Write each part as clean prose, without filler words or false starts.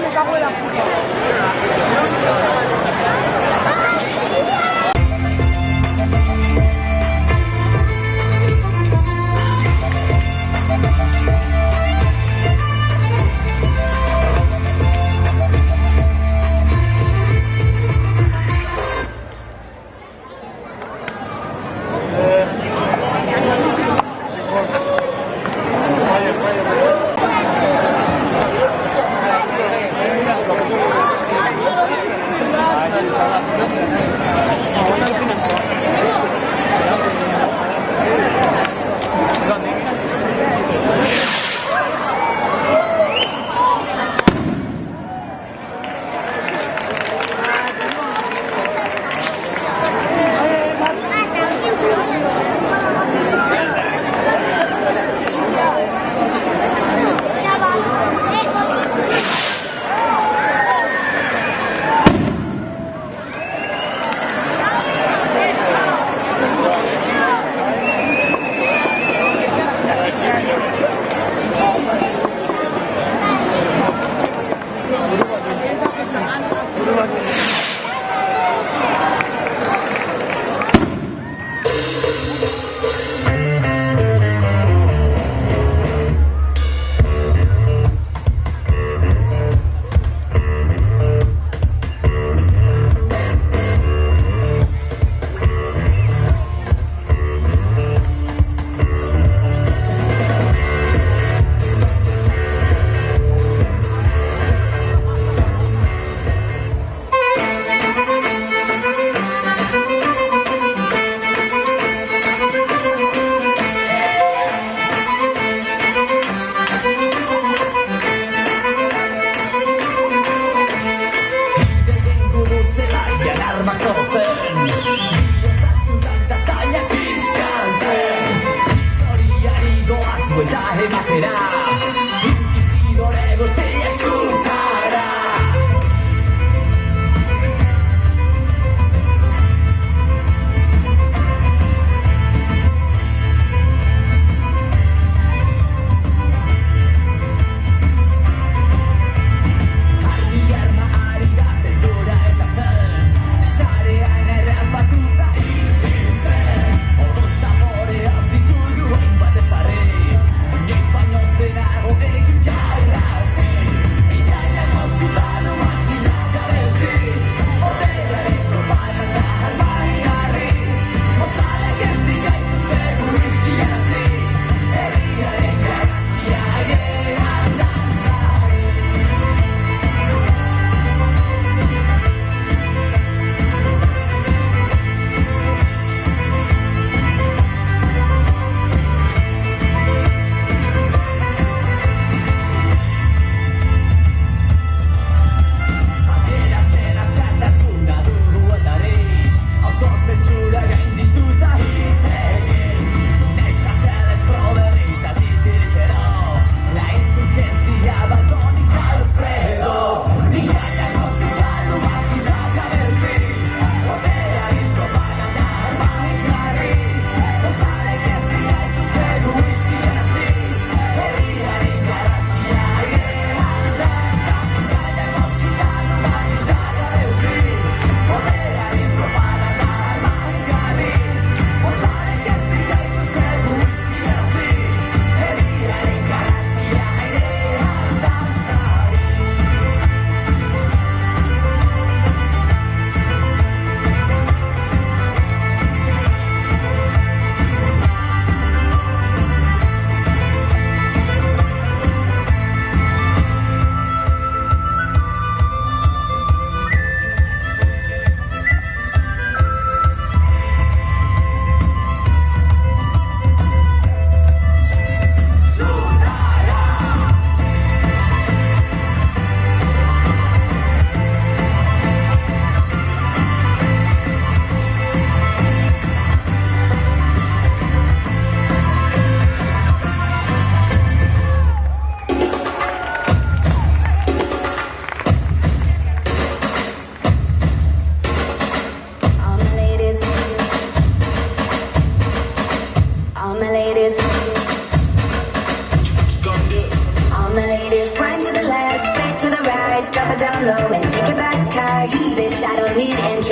Me cago en la puta.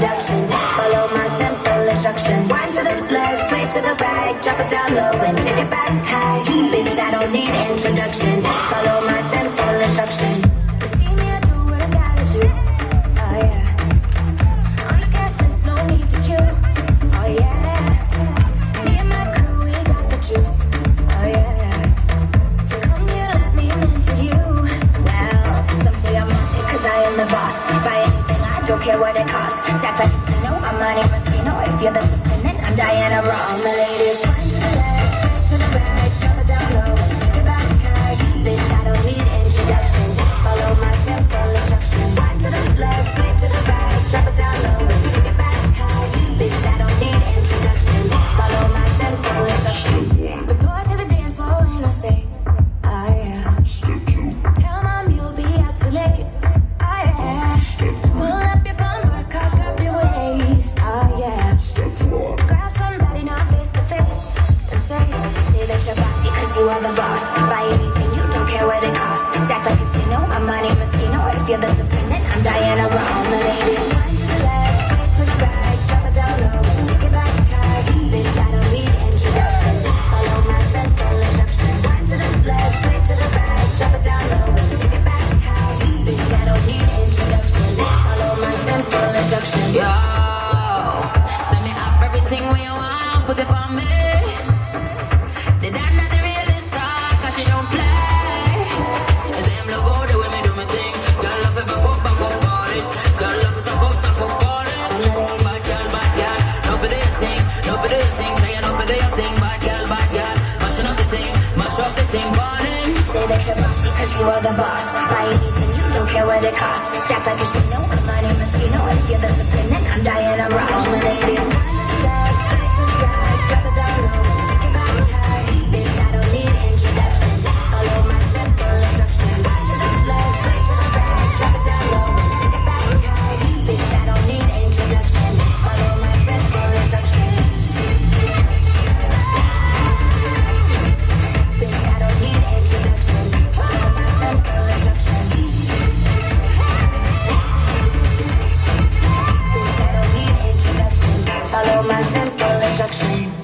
introduction. Follow my simple instruction. Wind to the left, sway to the right, drop it down low and take it back high. Bitch, I don't need introduction. Follow my simple instruction. You see me, I do what I gotta do. Oh yeah. On the gas, there's no need to queue. Oh yeah. Me and my crew, we got the juice. Oh yeah. So come here, let me into you. Now, some say I'm bossy, cause I am the boss. Buy anything, I don't care what it costs. Stack like a casino, I'm Monte Moschino. If you're the dependent, I'm Diana Ross. My ladies, one to the left, straight to the right, drop it down low and take it back high. Bitch, I don't need introduction. Follow my simple instruction. One to the left, straight to the right, drop it down low and take it back high. Bitch, I don't need introduction. Follow my simple instruction. Report to the dance floor when I say, oh yeah. Tell mom you'll be out too late. Oh yeah. Pull up your bumper, cock up your waist. Oh yeah. Grab somebody now face to face and say that you're bossy cause you are the boss. Buy anything, you don't care what it costs. Act like a casino, I'm Monte Moschino. If you're the dependent, I'm Diana Ross. The ladies, one to the left, straight to the right, drop it down low and take it back high. Bitch, I don't need introduction. Follow my simple instruction. One to the left, straight to the right, drop it down low and take it back high. Bitch, I don't need introduction. Follow my simple instruction. Yo, send me up everything when you want, put it on me. The dad not the realest star, cause she don't play. As I'm love all the way me do my thing. Girl love it, pop on it. Girl love it, stop on it. Bad girl, no for their thing, no for their thing. Say no for their thing, bad girl, mashing up the thing, mash up the thing, burning. Say that you're bossy cause you are the boss. Buy anything, you don't care what it costs. Stack like a casino, I'm Monte Moschino. If you're the dependent, I'm Diana Ross. My ladies, one to the left, straight to the right, drop it down low and take it back high. Bitch, I don't need introduction. Follow my simple instruction. One to the left, straight to the right, drop it down low and take it back high. Bitch, I don't need introduction. Follow my simple instruction. Bitch, I don't need introduction. Follow my simple instruction. Bitch, I don't need introduction. Follow my simple instruction.